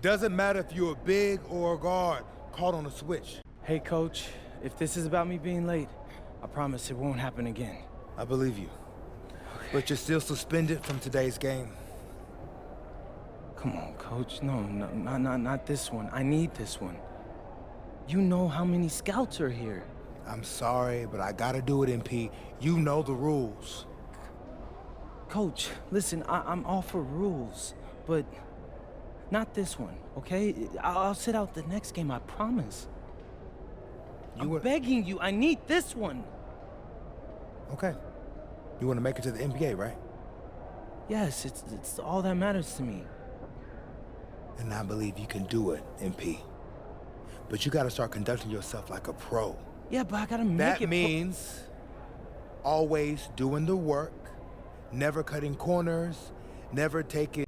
Doesn't matter if you're a big or a guard caught on a switch. Hey, Coach, if this is about me being late, I promise it won't happen again. I believe you. But you're still suspended from today's game. Come on, Coach. No, not this one. I need this one. You know how many scouts are here. I'm sorry, but I gotta do it, MP. You know the rules. Coach, listen, I'm all for rules, but not this one, okay? I'll sit out the next game, I promise. I'm begging you, I need this one. Okay. You want to make it to the NBA, right? Yes, it's all that matters to me. And I believe you can do it, MP. But you gotta start conducting yourself like a pro. Yeah, but I gotta make it. That means always doing the work, never cutting corners, never taking...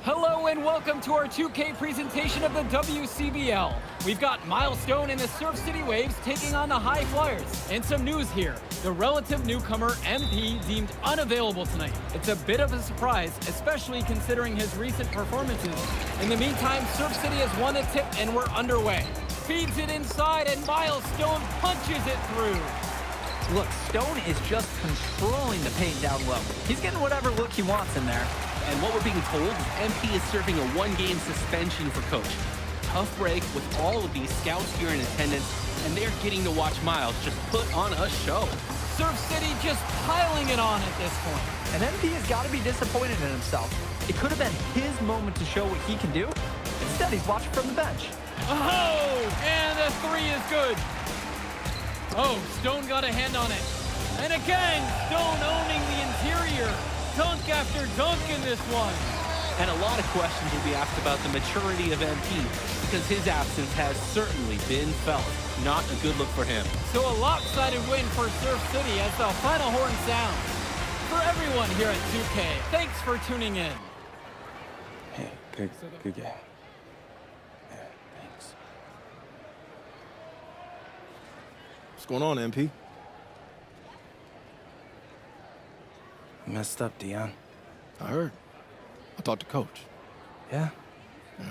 Hello and welcome to our 2K presentation of the WCBL. We've got Milestone and the Surf City Waves taking on the High Flyers. And some news here. The relative newcomer, MP, deemed unavailable tonight. It's a bit of a surprise, especially considering his recent performances. In the meantime, Surf City has won the tip and we're underway. Feeds it inside and Milestone punches it through. Look, Stone is just controlling the paint down low. He's getting whatever look he wants in there. And what we're being told is MP is serving a one-game suspension for coach. Tough break with all of these scouts here in attendance, and they're getting to watch Miles just put on a show. Surf City just piling it on at this point. And MP has got to be disappointed in himself. It could have been his moment to show what he can do. Instead, he's watching from the bench. Oh, and the three is good. Oh, Stone got a hand on it. And again, Stone owning the interior. Dunk after dunk in this one. And a lot of questions will be asked about the maturity of MP because his absence has certainly been felt. Not a good look for him. So a lopsided win for Surf City as the final horn sounds. For everyone here at 2K, thanks for tuning in. Hey, good game. Yeah, thanks. What's going on, MP? Messed up, Dion. I heard. I talked to Coach. Yeah? Yeah.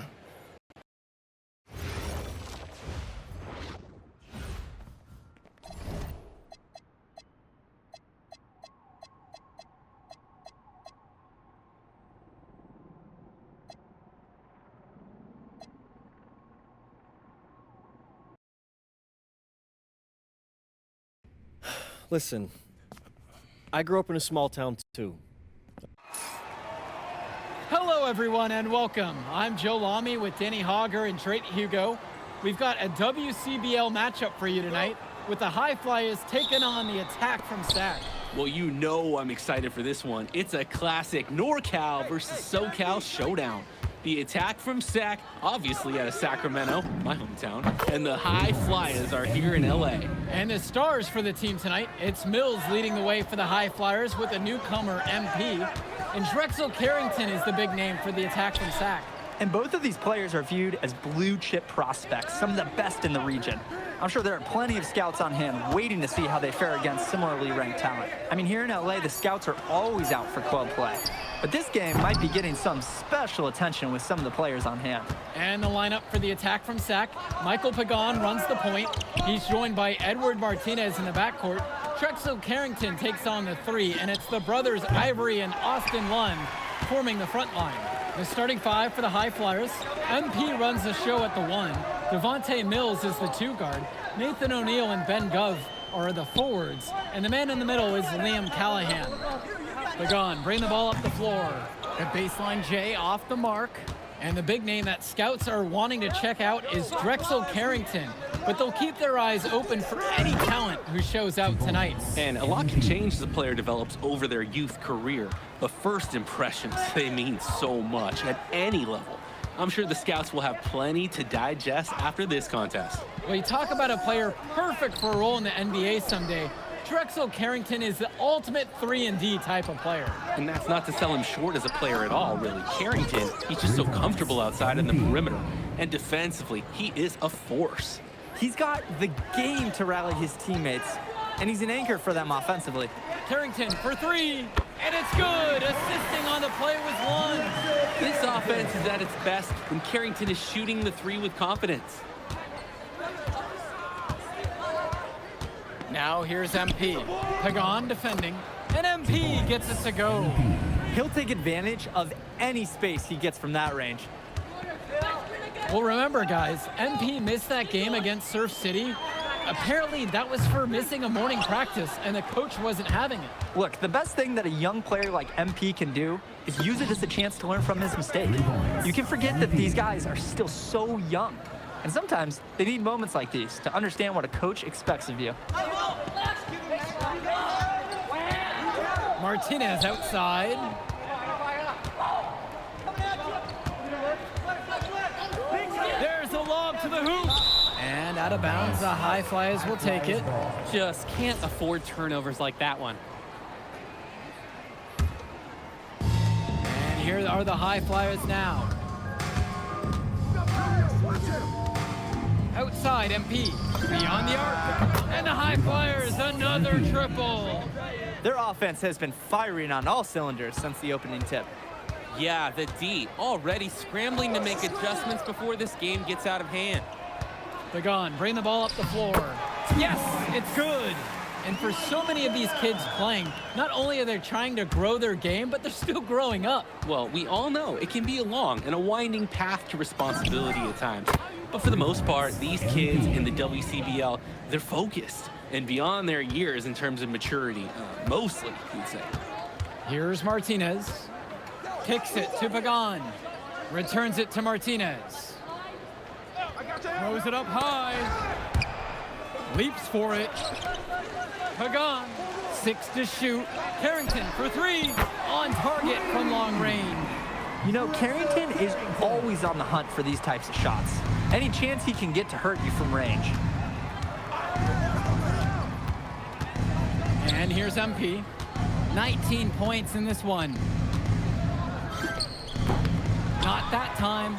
Listen, I grew up in a small town too. Hello everyone and welcome. I'm Joe Lamy with Danny Hogger and Drake Hugo. We've got a WCBL matchup for you tonight with the High Flyers taking on the Attack from SAC. Well, you know I'm excited for this one. It's a classic NorCal versus SoCal showdown. The Attack from SAC, obviously out of Sacramento, my hometown, and the High Flyers are here in LA. And the stars for the team tonight, it's Mills leading the way for the High Flyers with a newcomer, MP. And Drexel Carrington is the big name for the Attack from SAC. And both of these players are viewed as blue chip prospects, some of the best in the region. I'm sure there are plenty of scouts on hand waiting to see how they fare against similarly ranked talent. I mean, here in LA, the scouts are always out for club play. But this game might be getting some special attention with some of the players on hand. And the lineup for the Attack from SAC, Michael Pagan runs the point. He's joined by Edward Martinez in the backcourt. Drexel Carrington takes on the three, and it's the brothers Ivory and Austin Lund forming the front line. The starting five for the High Flyers. MP runs the show at the one. Devontae Mills is the two guard. Nathan O'Neill and Ben Gov are the forwards. And the man in the middle is Liam Callahan. Pagan, bring the ball up the floor. The baseline J off the mark. And the big name that scouts are wanting to check out is Drexel Carrington. But they'll keep their eyes open for any talent who shows out tonight. And a lot can change as a player develops over their youth career. But first impressions, they mean so much at any level. I'm sure the scouts will have plenty to digest after this contest. Well, you talk about a player perfect for a role in the NBA someday. Drexel Carrington is the ultimate 3-and-D type of player. And that's not to sell him short as a player at all, really. Carrington, he's just so comfortable outside in the perimeter. And defensively, he is a force. He's got the game to rally his teammates, and he's an anchor for them offensively. Carrington for three. And it's good. Assisting on the play was one. This offense is at its best when Carrington is shooting the three with confidence. Now here's MP. Pagan defending. And MP gets it to go. He'll take advantage of any space he gets from that range. Well, remember, guys, MP missed that game against Surf City. Apparently, that was for missing a morning practice, and the coach wasn't having it. Look, the best thing that a young player like MP can do is use it as a chance to learn from his mistake. You can forget that these guys are still so young. And sometimes they need moments like these to understand what a coach expects of you. Martinez outside. There's a lob to the hoop. And out of bounds, the High Flyers will take it. Just can't afford turnovers like that one. And here are the High Flyers now. Outside, MP. Beyond the arc. And the High Flyers, another triple. Their offense has been firing on all cylinders since the opening tip. Yeah, the D already scrambling to make adjustments before this game gets out of hand. Pagan, bring the ball up the floor. Yes, it's good. And for so many of these kids playing, not only are they trying to grow their game, but they're still growing up. Well, we all know it can be a long and a winding path to responsibility at times. But for the most part, these kids in the WCBL, they're focused and beyond their years in terms of maturity, mostly, you'd say. Here's Martinez. Kicks it to Pagan. Returns it to Martinez. Throws it up high. Leaps for it. Pagan. 6 to shoot. Carrington for 3. On target from long range. You know, Carrington is always on the hunt for these types of shots. Any chance he can get to hurt you from range. And here's MP. 19 points in this one. Not that time.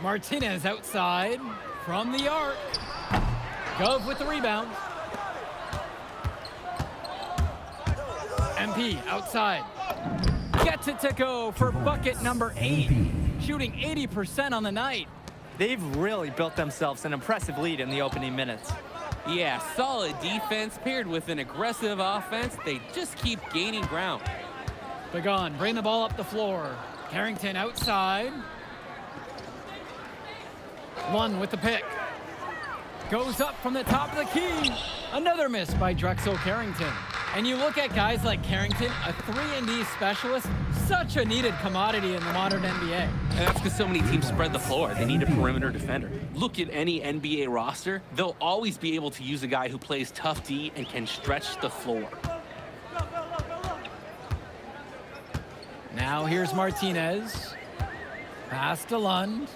Martinez outside from the arc. Gove with the rebound. MP outside. Gets it to go for bucket number 8. Shooting 80% on the night. They've really built themselves an impressive lead in the opening minutes. Yeah, solid defense paired with an aggressive offense. They just keep gaining ground. Pagan, bring the ball up the floor. Carrington outside. One with the pick. Goes up from the top of the key. Another miss by Drexel Carrington. And you look at guys like Carrington, a 3-and-D specialist, such a needed commodity in the modern NBA. And that's because so many teams spread the floor. They need a perimeter defender. Look at any NBA roster. They'll always be able to use a guy who plays tough D and can stretch the floor. Now here's Martinez. Pass to Lund.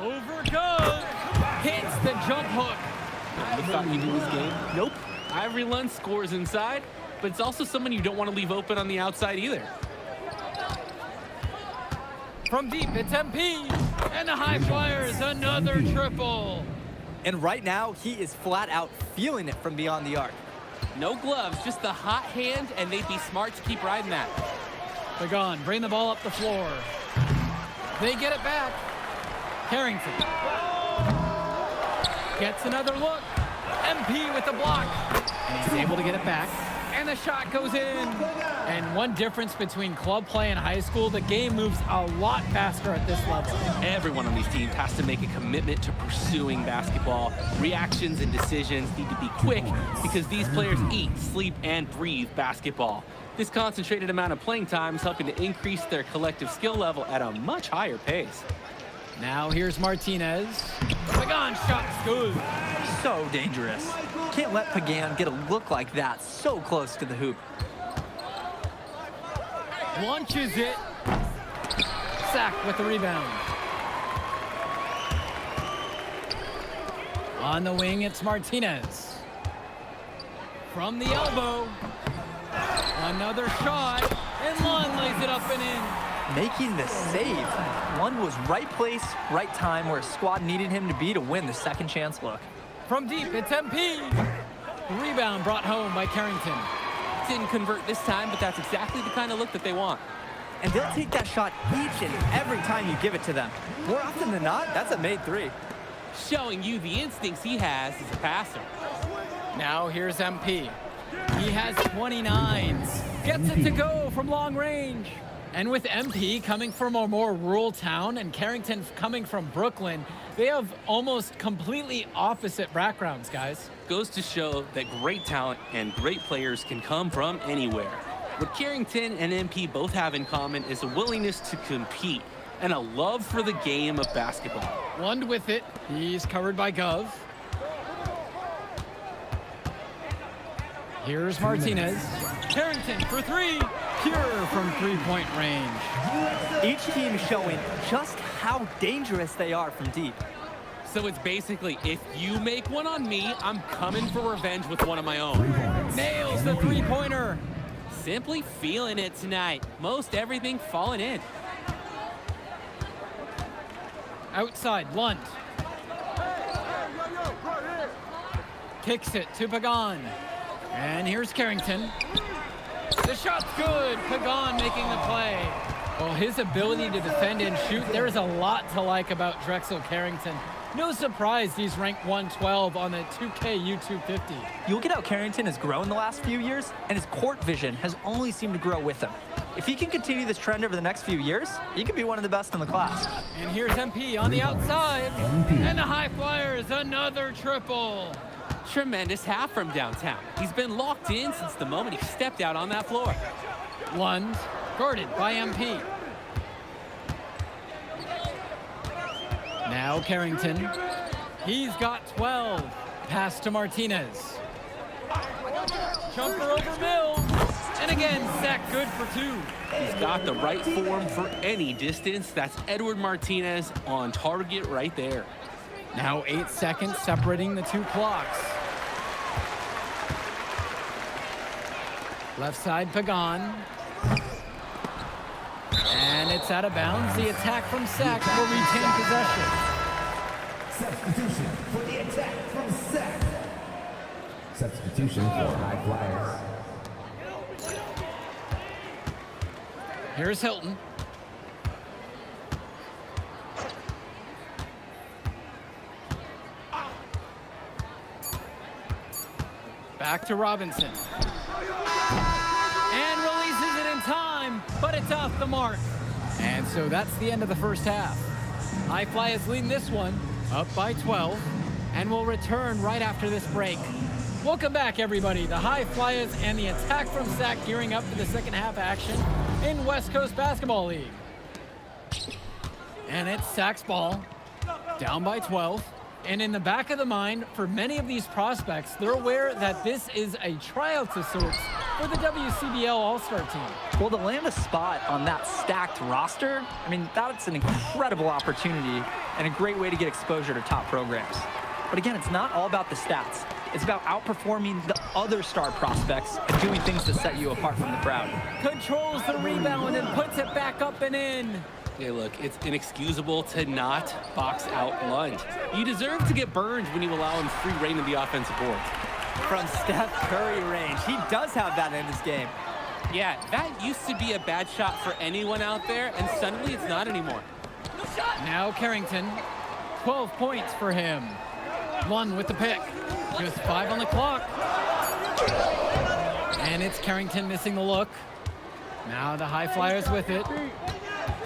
Over goes. Hits the jump hook. You thought you knew his game? Nope. Ivory Lund scores inside, but it's also someone you don't want to leave open on the outside either. From deep, it's MP. And the High Flyers, another triple. And right now, he is flat out feeling it from beyond the arc. No gloves, just the hot hand, and they'd be smart to keep riding that. Pagan, bring the ball up the floor. They get it back. Carrington. Gets another look. MP with the block. And he's able to get it back. And the shot goes in. And one difference between club play and high school, the game moves a lot faster at this level. Everyone on these teams has to make a commitment to pursuing basketball. Reactions and decisions need to be quick because these players eat, sleep, and breathe basketball. This concentrated amount of playing time is helping to increase their collective skill level at a much higher pace. Now here's Martinez. Pagan shot's good. So dangerous. Can't let Pagan get a look like that so close to the hoop. Launches it. Sack with the rebound. On the wing, it's Martinez. From the elbow. Another shot. And Lund lays it up and in. Making the save. One was right place, right time where his squad needed him to be to win the second chance look. From deep, it's MP. Rebound brought home by Carrington. Didn't convert this time, but that's exactly the kind of look that they want. And they'll take that shot each and every time you give it to them. More often than not, that's a made three. Showing you the instincts he has as a passer. Now here's MP. He has 29s. Gets it to go from long range. And with MP coming from a more rural town and Carrington coming from Brooklyn, they have almost completely opposite backgrounds, guys. Goes to show that great talent and great players can come from anywhere. What Carrington and MP both have in common is a willingness to compete and a love for the game of basketball. Lund with it. He's covered by Gov. Here's Martinez. Carrington for three. Pure from three-point range. Each team showing just how dangerous they are from deep. So it's basically, if you make one on me, I'm coming for revenge with one of my own. Nails the three-pointer. Simply feeling it tonight. Most everything falling in. Outside, Lund. Kicks it to Pagan. And here's Carrington. The shot's good. Pagan making the play. Well, his ability to defend and shoot, there's a lot to like about Drexel Carrington. No surprise he's ranked 112 on the 2K YouTube 50. You look at how Carrington has grown the last few years, and his court vision has only seemed to grow with him. If he can continue this trend over the next few years, he could be one of the best in the class. And here's MP on the outside. And the High Flyers, another triple. Tremendous half from downtown. He's been locked in since the moment he stepped out on that floor. Lund, guarded by MP. Now Carrington. He's got 12. Pass to Martinez. Jumper over Mills. And again, Sack good for two. He's got the right form for any distance. That's Edward Martinez on target right there. Now 8 seconds separating the two clocks. Left side, Pagan. And it's out of bounds. The attack from Sack will retain possession. Substitution for the attack from Sack. Substitution for High Flyers. Here's Hilton. Back to Robinson. And releases it in time, but it's off the mark. And so that's the end of the first half. High Flyers lead this one, up by 12, and will return right after this break. Welcome back, everybody. The High Flyers and the attack from Sack gearing up for the second half action in West Coast Basketball League. And it's Sack's ball, down by 12. And in the back of the mind, for many of these prospects, they're aware that this is a tryout of sorts for the WCBL All-Star team. Well, to land a spot on that stacked roster, I mean, that's an incredible opportunity and a great way to get exposure to top programs. But again, it's not all about the stats. It's about outperforming the other star prospects and doing things to set you apart from the crowd. Controls the rebound and puts it back up and in. Hey, look, it's inexcusable to not box out Lund. You deserve to get burned when you allow him free reign of the offensive board. From Steph Curry range, he does have that in his game. Yeah, that used to be a bad shot for anyone out there, and suddenly it's not anymore. Now Carrington, 12 points for him. Lund with the pick, just 5 on the clock. And it's Carrington missing the look. Now the High Flyers with it.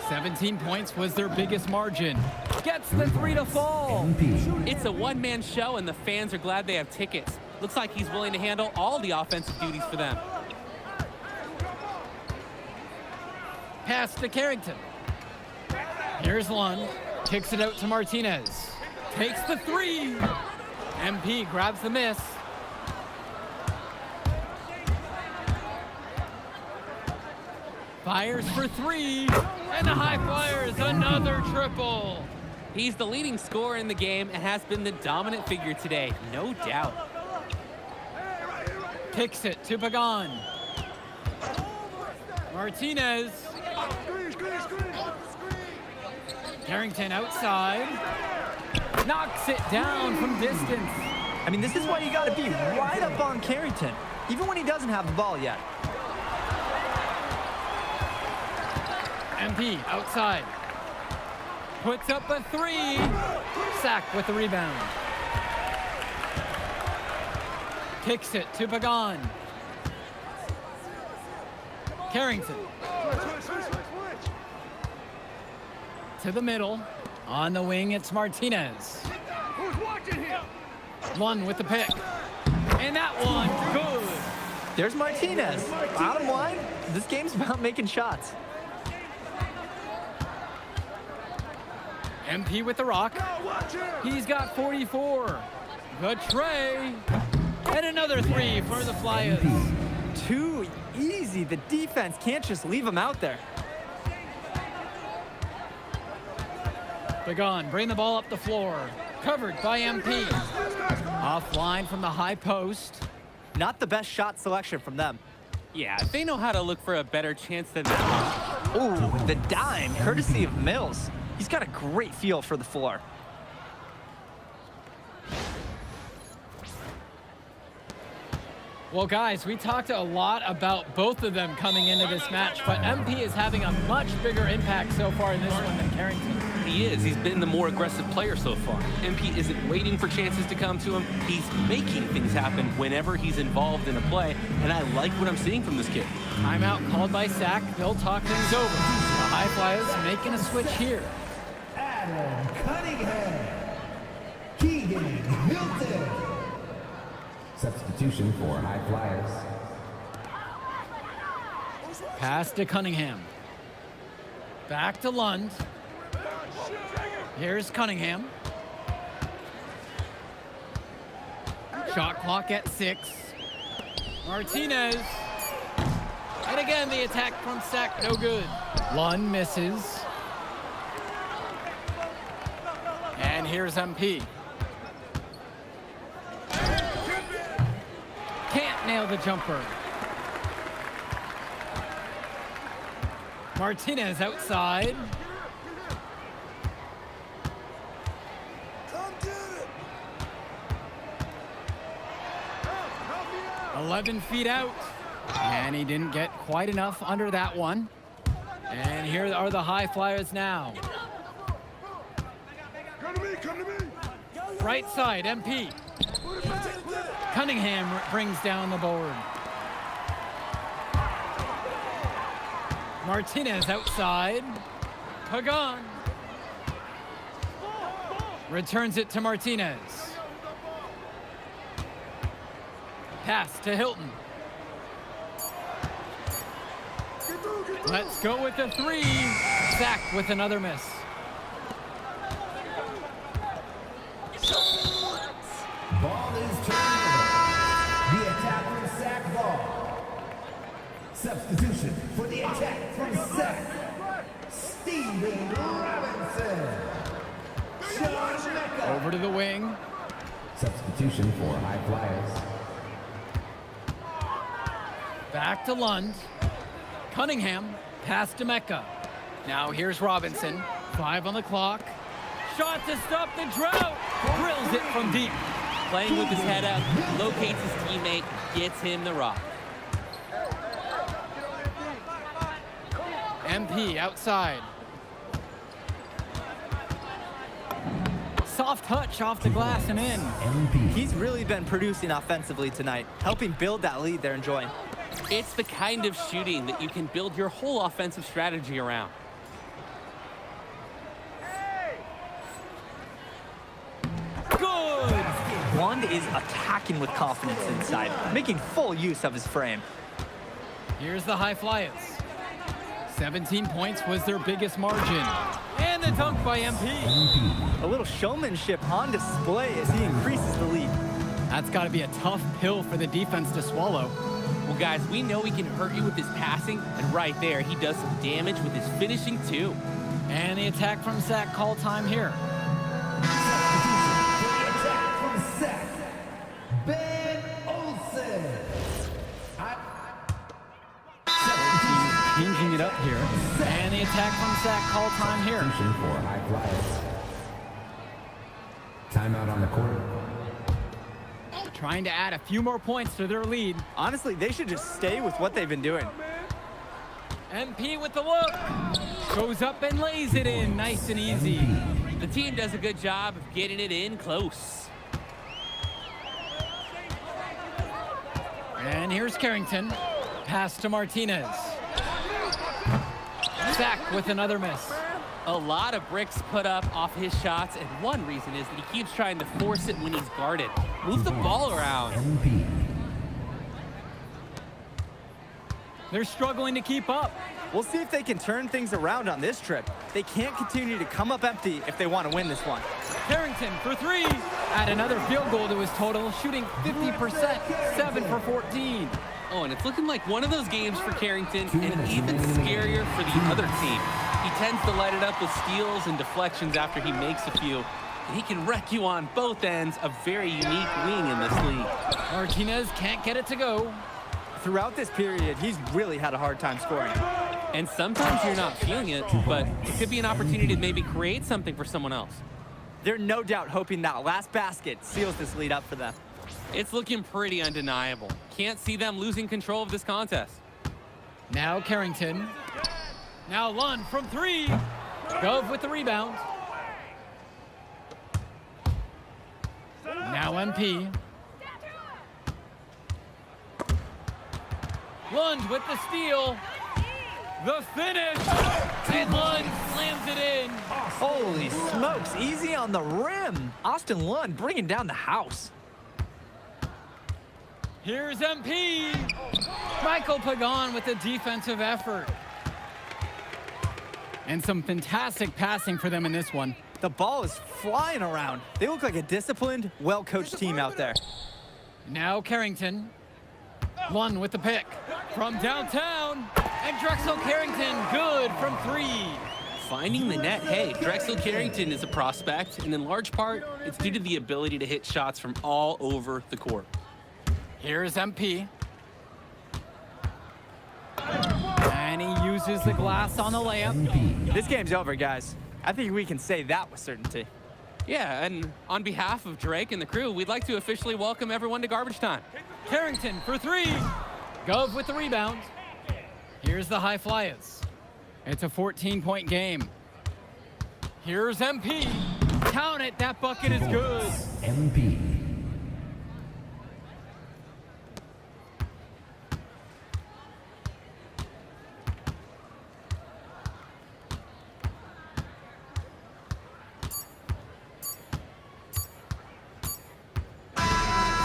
17 points was their biggest margin. Gets the 3 to fall. It's a one-man show, and the fans are glad they have tickets. Looks like he's willing to handle all the offensive duties for them. Pass to Carrington. Here's Lund. Kicks it out to Martinez. Takes the 3. MP grabs the miss. Fires for 3. And the High Flyers, another triple. He's the leading scorer in the game and has been the dominant figure today, no doubt. Kicks it to Pagan. Martinez. Carrington outside. Knocks it down from distance. I mean, this is why you got to be right up on Carrington, even when he doesn't have the ball yet. MP outside. Puts up a three. Sack with the rebound. Kicks it to Pagan. Carrington. To the middle. On the wing, it's Martinez. One with the pick. And that one, good. There's Martinez. Bottom line, this game's about making shots. MP with the rock. He's got 44. The tray. And another three for the Flyers. Too easy. The defense can't just leave him out there. Pagan, bring the ball up the floor. Covered by MP. Offline from the high post. Not the best shot selection from them. Yeah, they know how to look for a better chance than that. Ooh, the dime, courtesy of Mills. He's got a great feel for the floor. Well, guys, we talked a lot about both of them coming into this match, but MP is having a much bigger impact so far in this one than Carrington. He is. He's been the more aggressive player so far. MP isn't waiting for chances to come to him. He's making things happen whenever he's involved in a play, and I like what I'm seeing from this kid. Timeout called by Sack. They'll talk things over. The High Flyers making a switch here. Adam Cunningham. Keegan Hilton. Substitution for High Flyers. Pass to Cunningham. Back to Lund. Here's Cunningham. Shot clock at 6. Martinez. And again, the attack from Sack, no good. Lund misses. And here's MP. Can't nail the jumper. Martinez outside. Come get it. 11 feet out. And he didn't get quite enough under that one. And here are the High Flyers now. Come to me, come to me. Right side, MP. Cunningham brings down the board. Martinez outside. Pagan. Returns it to Martinez. Pass to Hilton. Let's go with the three. Sack with another miss. Ball is turned over. The attack from Sack ball. Substitution for the attack from Sack. Steven Robinson. Sean Mecca. Over to the wing. Substitution for High Flyers. Back to Lund. Cunningham. Pass to Mecca. Now here's Robinson. 5 on the clock. Shot to stop the drought. Drills it from deep. Playing with his head up, locates his teammate, gets him the rock. MP outside. Soft touch off the glass and in. MP. He's really been producing offensively tonight, helping build that lead they're enjoying. It's the kind of shooting that you can build your whole offensive strategy around. Good! Lund is attacking with confidence inside, making full use of his frame. Here's the High Flyers. 17 points was their biggest margin. And the dunk by MP. A little showmanship on display as he increases the lead. That's got to be a tough pill for the defense to swallow. Well, guys, we know he can hurt you with his passing, and right there, he does some damage with his finishing, too. And the attack from Sack, call time here. Ben Olsen. Changing it up here. And the attack from Sack, call time here. Substitution for High Flyers. Timeout on the court. trying to add a few more points to their lead. Honestly, they should just stay with what they've been doing. MP with the look. Goes up and lays it in, nice and easy. The team does a good job of getting it in close. And here's Carrington. Pass to Martinez. Sack with another miss. A lot of bricks put up off his shots, and one reason is that he keeps trying to force it when he's guarded. Move the ball around. MP. They're struggling to keep up. We'll see if they can turn things around on this trip. They can't continue to come up empty if they want to win this one. Carrington for three. Add another field goal to his total, shooting 50%, 7 for 14. Oh, and it's looking like one of those games for Carrington, and even scarier for the other team. He tends to light it up with steals and deflections after he makes a few. And he can wreck you on both ends, a very unique wing in this league. Martinez can't get it to go. Throughout this period, he's really had a hard time scoring. And sometimes you're not feeling it, but it could be an opportunity to maybe create something for someone else. They're no doubt hoping that last basket seals this lead up for them. It's looking pretty undeniable. Can't see them losing control of this contest. Now Carrington. Now Lund from three. Gove with the rebound. Now MP. Lund with the steal. The finish. And Lund slams it in. Holy smokes, easy on the rim. Austin Lund bringing down the house. Here's MP. Michael Pagan with the defensive effort. And some fantastic passing for them in this one. The ball is flying around. They look like a disciplined, well-coached team out there. Now Carrington. Lund with the pick. From downtown. And Drexel Carrington good from three. Finding the net, hey, Drexel Carrington is a prospect, and in large part, it's due to the ability to hit shots from all over the court. Here's MP. And he uses the glass on the layup. This game's over, guys. I think we can say that with certainty. Yeah, and on behalf of Drake and the crew, we'd like to officially welcome everyone to garbage time. Carrington for three. Gove with the rebound. Here's the High Flyers. It's a 14-point game. Here's MP. Count it, that bucket is good. MP.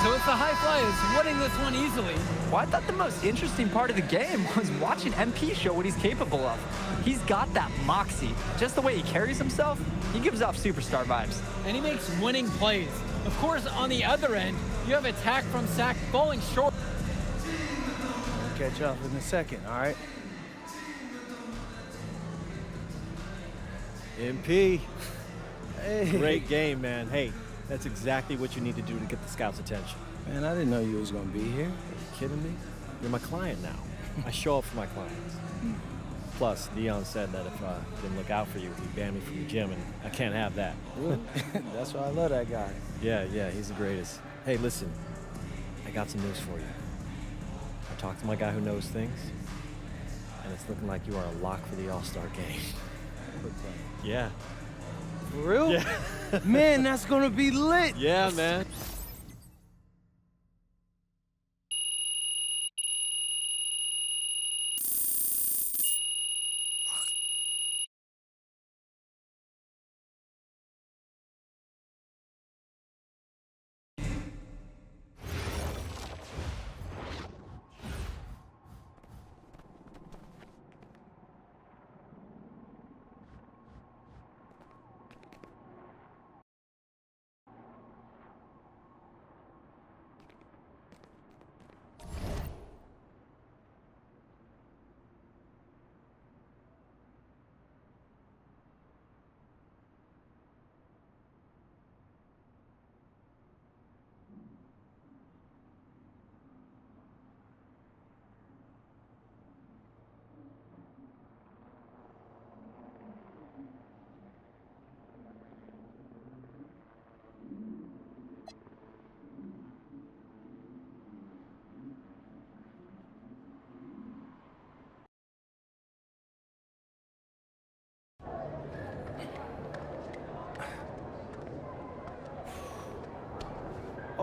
So it's the High Flyers winning this one easily. Well, I thought the most interesting part of the game was watching MP show what he's capable of. He's got that moxie. Just the way he carries himself, he gives off superstar vibes. And he makes winning plays. Of course, on the other end, you have attack from Sack falling short. I'll catch up in a second, all right? MP. Hey. Great game, man. Hey, that's exactly what you need to do to get the scouts' attention. Man, I didn't know you was gonna be here. Are you kidding me? You're my client now. I show up for my clients. Plus, Dion said that if I didn't look out for you, he'd ban me from the gym, and I can't have that. That's why I love that guy. Yeah, he's the greatest. Hey, listen, I got some news for you. I talked to my guy who knows things, and it's looking like you are a lock for the All-Star game. Yeah. For real? Yeah. Man, that's gonna be lit. Yeah, man.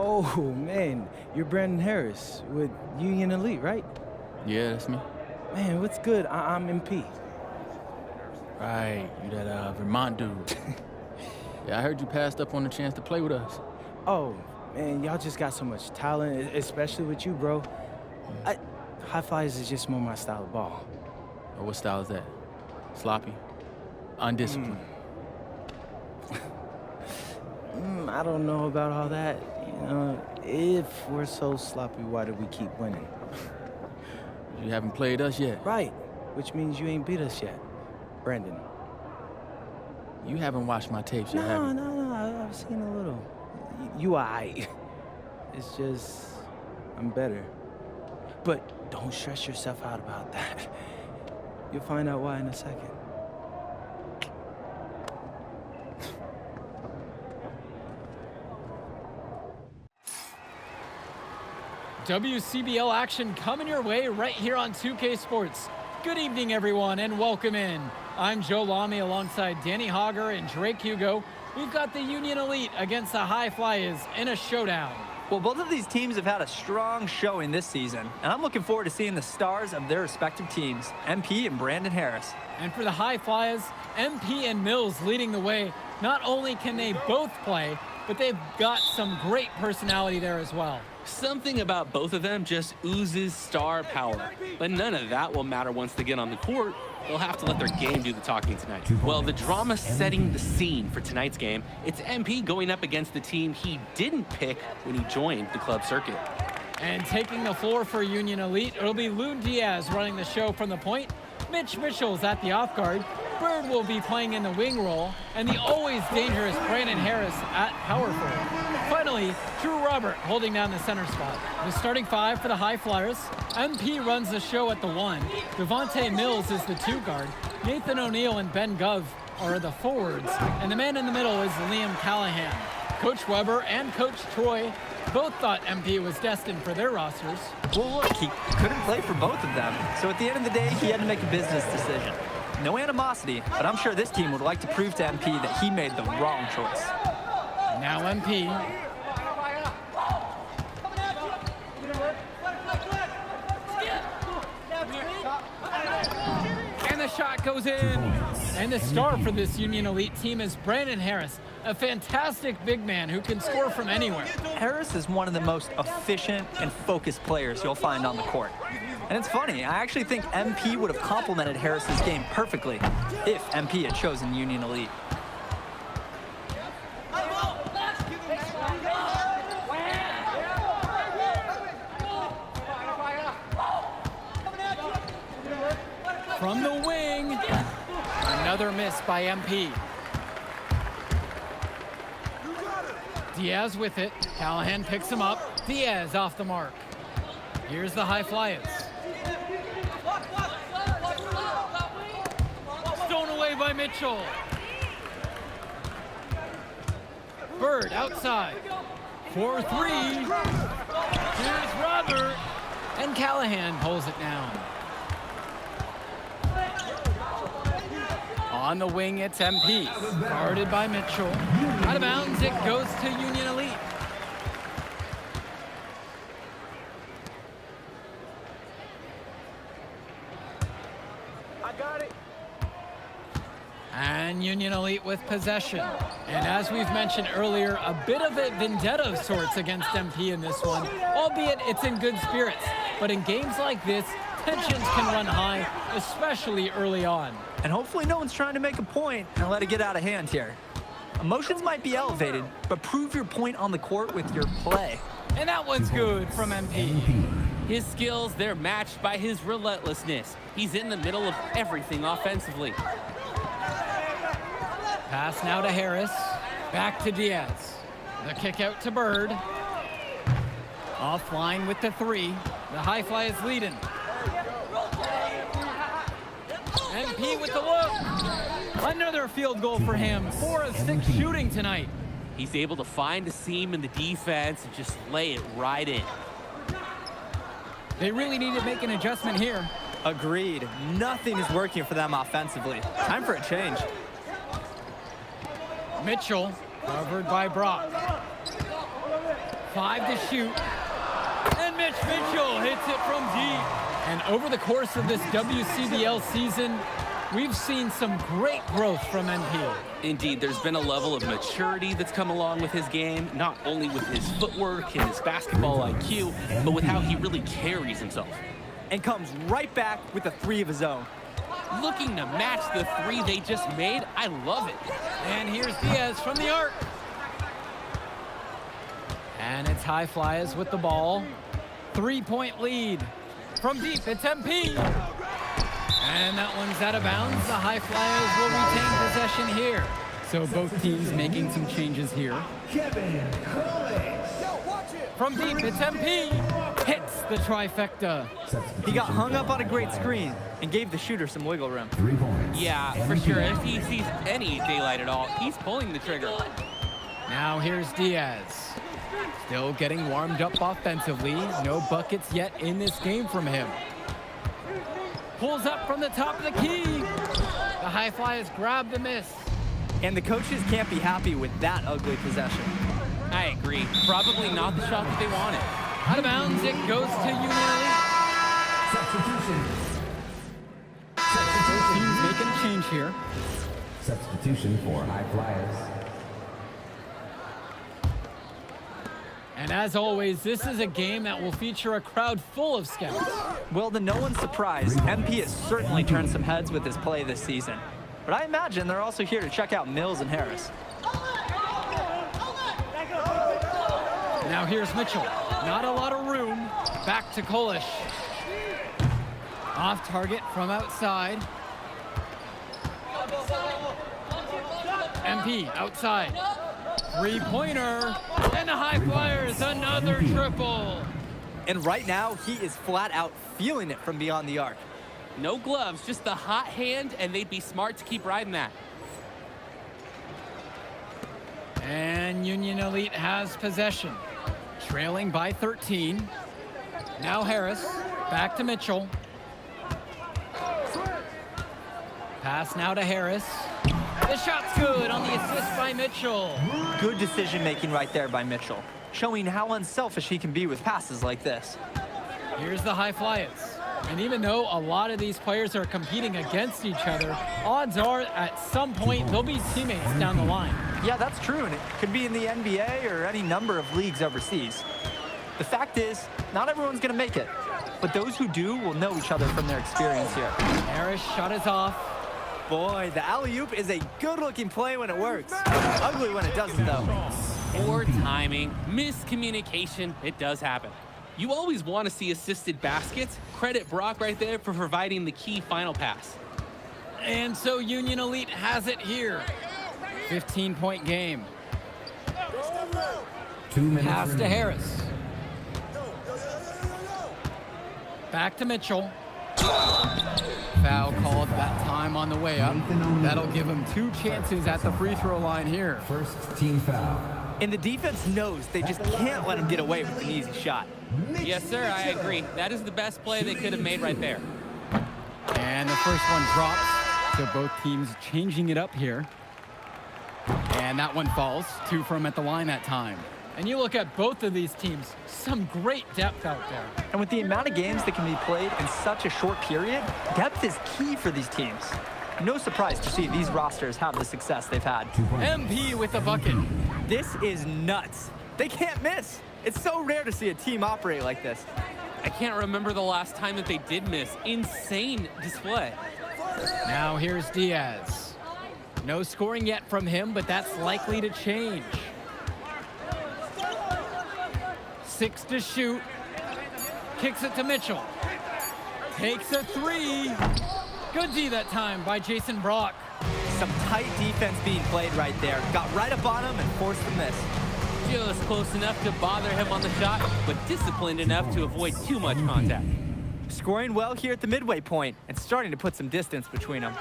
Oh, man, you're Brandon Harris with Union Elite, right? Yeah, that's me. Man, what's good? I'm MP. Right, you that Vermont dude. Yeah, I heard you passed up on the chance to play with us. Oh, man, y'all just got so much talent, especially with you, bro. High flyers is just more my style of ball. Oh, what style is that? Sloppy? Undisciplined? I don't know about all that. You know, if we're so sloppy, why do we keep winning? You haven't played us yet. Right, which means you ain't beat us yet, Brandon. You haven't watched my tapes yet, have you? No, I've seen a little. You aight. It's just, I'm better. But don't stress yourself out about that. You'll find out why in a second. WCBL action coming your way right here on 2K Sports. Good evening, everyone, and welcome in. I'm Joe Lamy alongside Danny Hogger and Drake Hugo. We've got the Union Elite against the High Flyers in a showdown. Well, both of these teams have had a strong showing this season, and I'm looking forward to seeing the stars of their respective teams, MP and Brandon Harris. And for the High Flyers, MP and Mills leading the way. Not only can they both play, but they've got some great personality there as well. Something about both of them just oozes star power. But none of that will matter once they get on the court. They'll have to let their game do the talking tonight. Well, the drama setting the scene for tonight's game, it's MP going up against the team he didn't pick when he joined the club circuit. And taking the floor for Union Elite, it'll be Loon Diaz running the show from the point. Mitch Mitchell's at the off guard. Bird will be playing in the wing role, and the always dangerous Brandon Harris at power forward. Finally, Drew Robert holding down the center spot. The starting five for the High Flyers. MP runs the show at the 1. Devontae Mills is the 2 guard. Nathan O'Neal and Ben Gov are the forwards, and the man in the middle is Liam Callahan. Coach Weber and Coach Troy both thought MP was destined for their rosters. Well, look, he couldn't play for both of them, so at the end of the day, he had to make a business decision. No animosity, but I'm sure this team would like to prove to MP that he made the wrong choice. Now MP. And the shot goes in. And the star for this Union Elite team is Brandon Harris, a fantastic big man who can score from anywhere. Harris is one of the most efficient and focused players you'll find on the court. And it's funny, I actually think MP would have complemented Harris's game perfectly if MP had chosen Union Elite. From the wing, another miss by MP. Diaz with it. Callahan picks him up. Diaz off the mark. Here's the High Flyers. Stolen away by Mitchell. Bird outside. 4-3. Here's Robert. And Callahan pulls it down. On the wing, it's MP. Guarded by Mitchell. Out of bounds, it goes to Union Elite. I got it. And Union Elite with possession. And as we've mentioned earlier, a bit of a vendetta of sorts against MP in this one, albeit it's in good spirits. But in games like this, tensions can run high, especially early on. And hopefully no one's trying to make a point and let it get out of hand here. Emotions might be elevated, but prove your point on the court with your play. And that one's good from MP. His skills, they're matched by his relentlessness. He's in the middle of everything offensively. Pass now to Harris. Back to Diaz. The kick out to Bird. Offline with the 3. The High Flyers leading. MP with the look. Another field goal for him. 4 of 6 shooting tonight. He's able to find a seam in the defense and just lay it right in. They really need to make an adjustment here. Agreed. Nothing is working for them offensively. Time for a change. Mitchell, covered by Brock. 5 to shoot. And Mitch Mitchell hits it from deep. And over the course of this WCBL season, we've seen some great growth from MP. Indeed, there's been a level of maturity that's come along with his game, not only with his footwork and his basketball IQ, but with how he really carries himself. And comes right back with a 3 of his own. Looking to match the 3 they just made, I love it. And here's Diaz from the arc. And it's High Flyers with the ball. 3-point lead. From deep, it's MP. And that one's out of bounds. The High Flyers will retain possession here. So both teams making some changes here. From deep, it's MP. Hits the trifecta. He got hung up on a great screen and gave the shooter some wiggle room. 3 points. Yeah, for sure. If he sees any daylight at all, he's pulling the trigger. Now here's Diaz. Still getting warmed up offensively. No buckets yet in this game from him. Pulls up from the top of the key. The High Flyers grab the miss. And the coaches can't be happy with that ugly possession. I agree. Probably not the shot that they wanted. Out of bounds, it goes to Union Elite. Teams making a change here. Substitution for High Flyers. And as always, this is a game that will feature a crowd full of scouts. Well, to no one's surprise, MP has certainly turned some heads with his play this season. But I imagine they're also here to check out Mills and Harris. Now here's Mitchell. Not a lot of room. Back to Kolish. Off target from outside. MP outside. 3-pointer. And the High Flyers, another triple. And right now, he is flat out feeling it from beyond the arc. No gloves, just the hot hand, and they'd be smart to keep riding that. And Union Elite has possession. Trailing by 13. Now Harris. Back to Mitchell. Pass now to Harris. The shot's good on the assist by Mitchell. Good decision-making right there by Mitchell, showing how unselfish he can be with passes like this. Here's the High Flyers. And even though a lot of these players are competing against each other, odds are at some point they'll be teammates down the line. Yeah, that's true, and it could be in the NBA or any number of leagues overseas. The fact is, not everyone's going to make it, but those who do will know each other from their experience here. Harris shot is off. Boy, the alley-oop is a good-looking play when it works. Ugly when it doesn't, though. Poor timing, miscommunication, it does happen. You always want to see assisted baskets. Credit Brock right there for providing the key final pass. And so Union Elite has it here. 15-point game. 2 minutes. Pass to Harris. Back to Mitchell. Foul called that time on the way up. That'll give him 2 chances at the free throw line here. First team foul. And the defense knows they just can't let him get away with an easy shot. Yes, sir, I agree. That is the best play they could have made right there. And the first one drops. So both teams changing it up here. And that one falls. 2 from at the line that time. And you look at both of these teams, some great depth out there. And with the amount of games that can be played in such a short period, depth is key for these teams. No surprise to see these rosters have the success they've had. MP with the bucket. This is nuts. They can't miss. It's so rare to see a team operate like this. I can't remember the last time that they did miss. Insane display. Now here's Diaz. No scoring yet from him, but that's likely to change. 6 to shoot. Kicks it to Mitchell. Takes a 3. Good D that time by Jason Brock. Some tight defense being played right there. Got right up on him and forced the miss. Just close enough to bother him on the shot, but disciplined enough to avoid too much contact. Scoring well here at the midway point and starting to put some distance between them.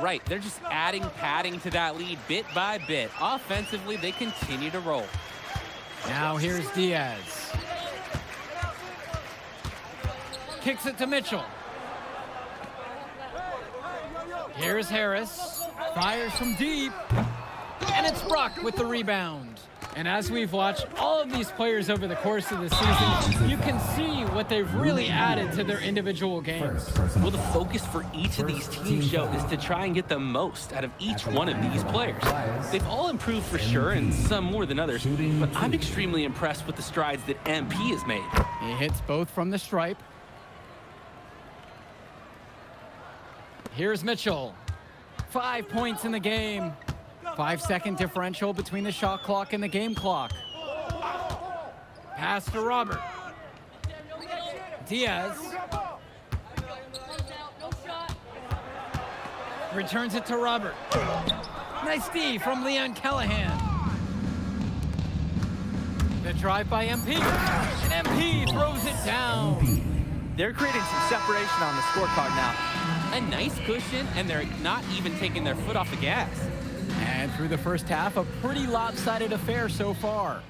Right, they're just adding padding to that lead bit by bit. Offensively, they continue to roll. Now here's Diaz. Kicks it to Mitchell. Here's Harris. Fires from deep. And it's Brock with the rebound. And as we've watched all of these players over the course of the season, you can see what they've really added to their individual games. Well, the focus for each of these teams, Joe, is to try and get the most out of each one of these players. They've all improved for sure, and some more than others, but I'm extremely impressed with the strides that MP has made. He hits both from the stripe. Here's Mitchell. 5 points in the game. 5-second differential between the shot clock and the game clock. Pass to Robert. Diaz. Returns it to Robert. Nice D from Leon Callahan. The drive by MP. And MP throws it down. They're creating some separation on the scorecard now. A nice cushion, and they're not even taking their foot off the gas. And through the first half, a pretty lopsided affair so far.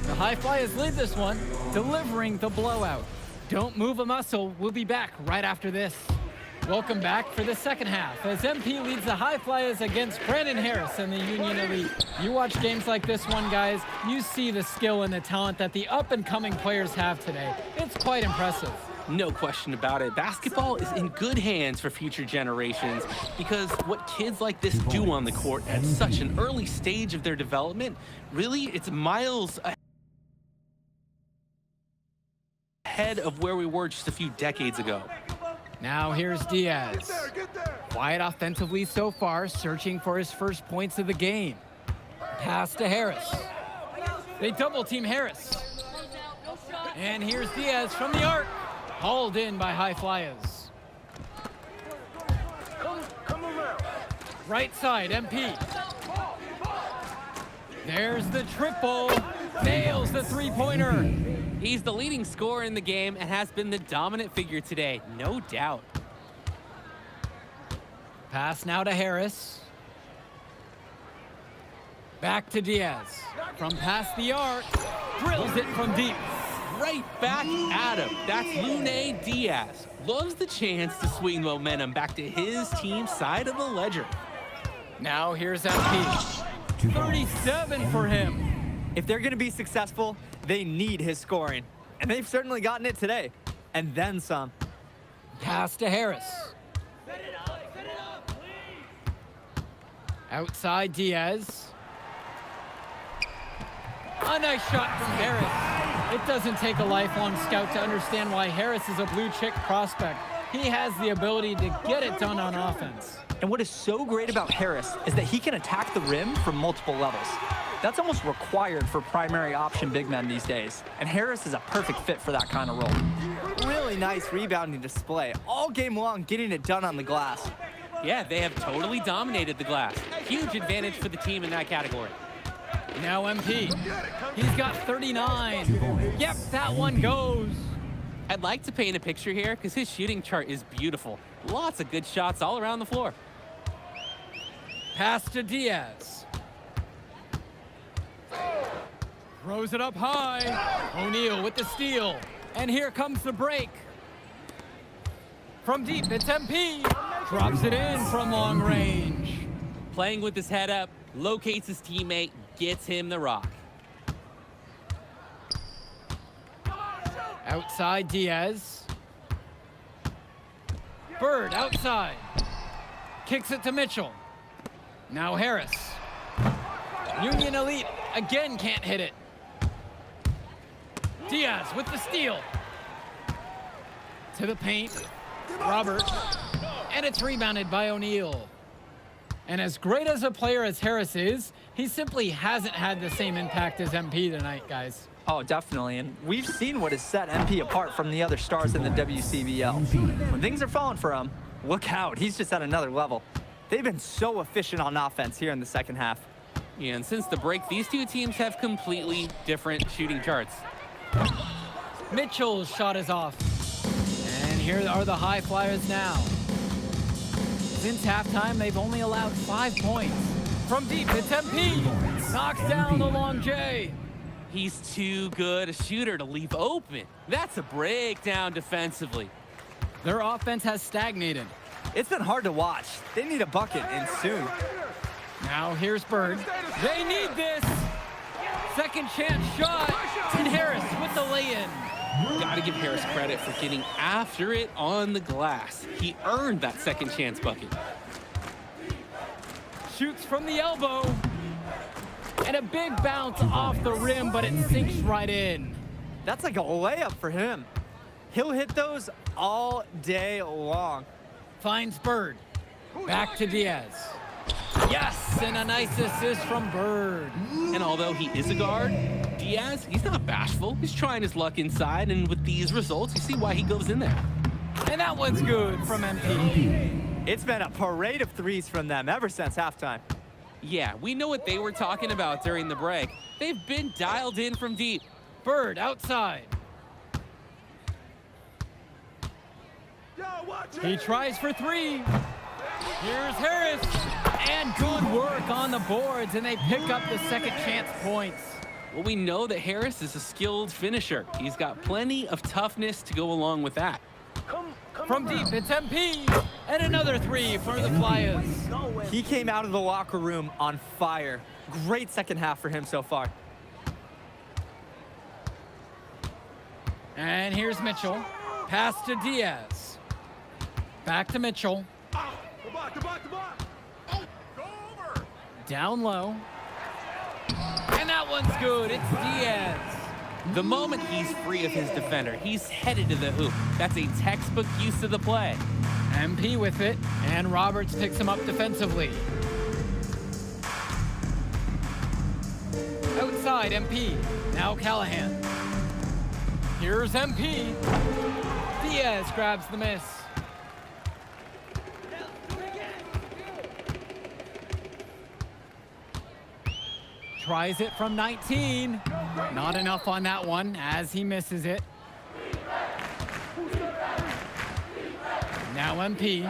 The High Flyers lead this one, delivering the blowout. Don't move a muscle. We'll be back right after this. Welcome back for the second half as MP leads the High Flyers against Brandon Harris and the Union Elite. You watch games like this one, guys, you see the skill and the talent that the up-and-coming players have today. It's quite impressive. No question about it. Basketball is in good hands for future generations because what kids like this do on the court at such an early stage of their development, really, it's miles ahead of where we were just a few decades ago. Now here's Diaz. Quiet offensively so far, searching for his first points of the game. Pass to Harris. They double team Harris. And here's Diaz from the arc. Hauled in by High Flyers. Right side, MP. There's the triple. Nails the three-pointer. He's the leading scorer in the game and has been the dominant figure today, no doubt. Pass now to Harris. Back to Diaz. From past the arc, drills it from deep. Right back at him. That's Lune Diaz. Loves the chance to swing momentum back to his team's side of the ledger. Now here's MP. 37 for him. If they're going to be successful, they need his scoring. And they've certainly gotten it today. And then some. Pass to Harris. Outside Diaz. A nice shot from Harris. It doesn't take a lifelong scout to understand why Harris is a blue-chip prospect. He has the ability to get it done on offense. And what is so great about Harris is that he can attack the rim from multiple levels. That's almost required for primary option big men these days. And Harris is a perfect fit for that kind of role. Really nice rebounding display. All game long, getting it done on the glass. Yeah, they have totally dominated the glass. Huge advantage for the team in that category. Now MP. He's got 39. Yep, that one goes. I'd like to paint a picture here because his shooting chart is beautiful. Lots of good shots all around the floor. Pass to Diaz. Throws it up high. O'Neal with the steal. And here comes the break. From deep, it's MP. Drops it in from long range. Playing with his head up, locates his teammate, gets him the rock. Outside Diaz. Bird outside. Kicks it to Mitchell. Now Harris. Union Elite again can't hit it. Diaz with the steal. To the paint. Robert. And it's rebounded by O'Neal. And as great as a player as Harris is, he simply hasn't had the same impact as MP tonight, guys. Oh, definitely. And we've seen what has set MP apart from the other stars in the WCBL. When things are falling for him, look out. He's just at another level. They've been so efficient on offense here in the second half. Yeah, and since the break, these two teams have completely different shooting charts. Mitchell's shot is off. And here are the High Flyers now. Since halftime, they've only allowed 5 points. From deep, it's MP. Knocks down the long J. He's too good a shooter to leave open. That's a breakdown defensively. Their offense has stagnated. It's been hard to watch. They need a bucket, and soon. Now here's Bird. They need this. Second chance shot. And Harris with the lay-in. Gotta give Harris credit for getting after it on the glass. He earned that second chance bucket. Shoots from the elbow. And a big bounce off the rim, but it sinks right in. That's like a layup for him. He'll hit those all day long. Finds Bird. Back to Diaz. Yes, and a nice assist from Bird. And although he is a guard, Diaz, he's not bashful. He's trying his luck inside, and with these results, you see why he goes in there. And that one's good from MP. It's been a parade of threes from them ever since halftime. Yeah, we know what they were talking about during the break. They've been dialed in from deep. Bird outside. He tries for three. Here's Harris. And good work on the boards, and they pick up the second chance points. Well, we know that Harris is a skilled finisher. He's got plenty of toughness to go along with that. From deep, it's MP. And another three for the Flyers. He came out of the locker room on fire. Great second half for him so far. And here's Mitchell. Pass to Diaz. Back to Mitchell. Down low. And that one's good. It's Diaz. The moment he's free of his defender, he's headed to the hoop. That's a textbook use of the play. MP with it, and Roberts picks him up defensively. Outside, MP. Now Callahan. Here's MP. Diaz grabs the miss. Tries it from 19. Not enough on that one as he misses it. Now MP.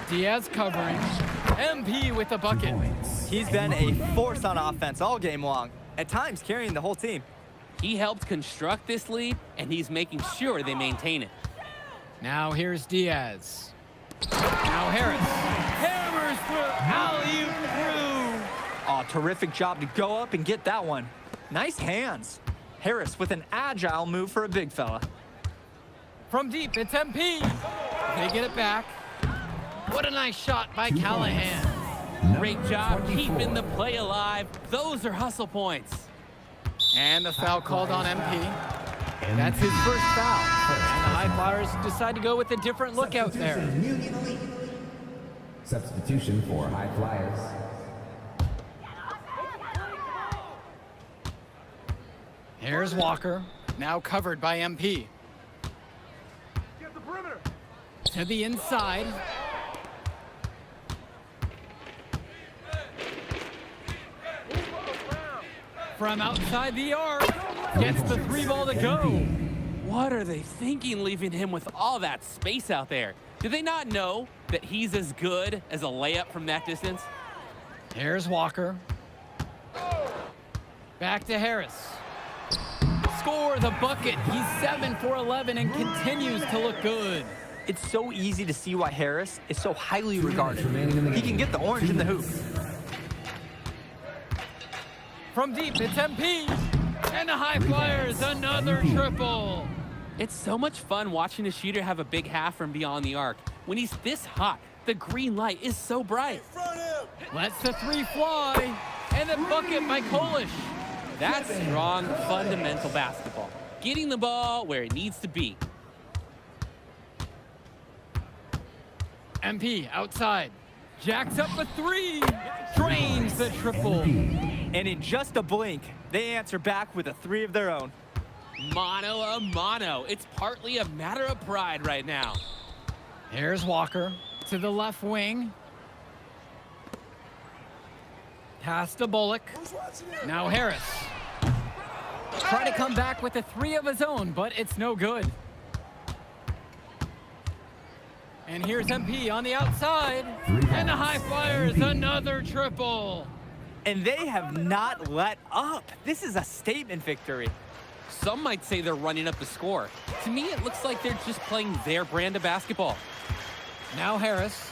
Diaz covering. MP with the bucket. He's been a force on offense all game long, at times carrying the whole team. He helped construct this lead, and he's making sure they maintain it. Now here's Diaz. Now Harris. Hammers through. Alley-oop through. Oh, terrific job to go up and get that one. Nice hands. Harris with an agile move for a big fella. From deep, it's MP. They get it back. What a nice shot by Callahan. Great job keeping the play alive. Those are hustle points. And the foul called on MP. That's his first foul. And the High Flyers decide to go with a different look out there. Substitution for High Flyers. Here's Walker, now covered by MP. To the inside. From outside the arc, gets the three ball to go. What are they thinking leaving him with all that space out there? Do they not know that he's as good as a layup from that distance? Here's Walker. Back to Harris. Score the bucket. He's 7 for 11 and continues to look good. It's so easy to see why Harris is so highly regarded. He can get the orange in the hoop. From deep, it's MP. And the High Flyers, another triple. It's so much fun watching a shooter have a big half from beyond the arc. When he's this hot, the green light is so bright. Lets the three fly. And the bucket by Kolish. That's strong, fundamental basketball. Getting the ball where it needs to be. MP outside. Jacks up a three. Drains the triple. And in just a blink, they answer back with a three of their own. Mano a mano. It's partly a matter of pride right now. Here's Walker to the left wing. Pass to Bullock. Now Harris. Try to come back with a three of his own, but it's no good. And here's MP on the outside. And the High Flyers, another triple. And they have not let up. This is a statement victory. Some might say they're running up the score. To me, it looks like they're just playing their brand of basketball. Now Harris.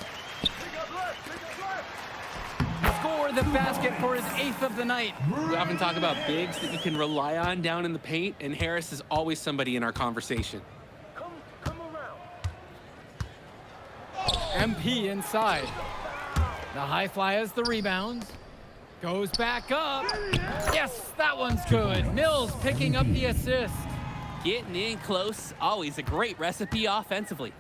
for the basket for his 8th of the night. We often talk about bigs that you can rely on down in the paint, and Harris is always somebody in our conversation. MP inside. The high fly has the rebound. Goes back up. Yes, that one's good. Mills picking up the assist. Getting in close, always a great recipe offensively.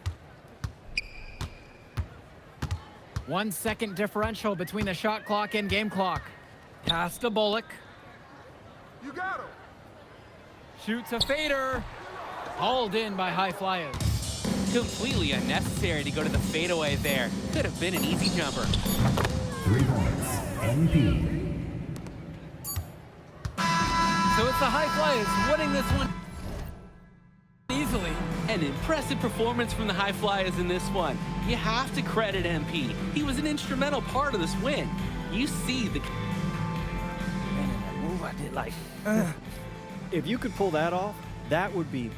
1 second differential between the shot clock and game clock. Pass to Bullock. You got him. Shoots a fader. Hauled in by high flyers. Completely unnecessary to go to the fadeaway there. Could have been an easy jumper. 3 points. NP. So it's the high flyers winning this one easily. An impressive performance from the High Flyers in this one. You have to credit MP. He was an instrumental part of this win. You see the... Man, that move I did like. If you could pull that off, that would be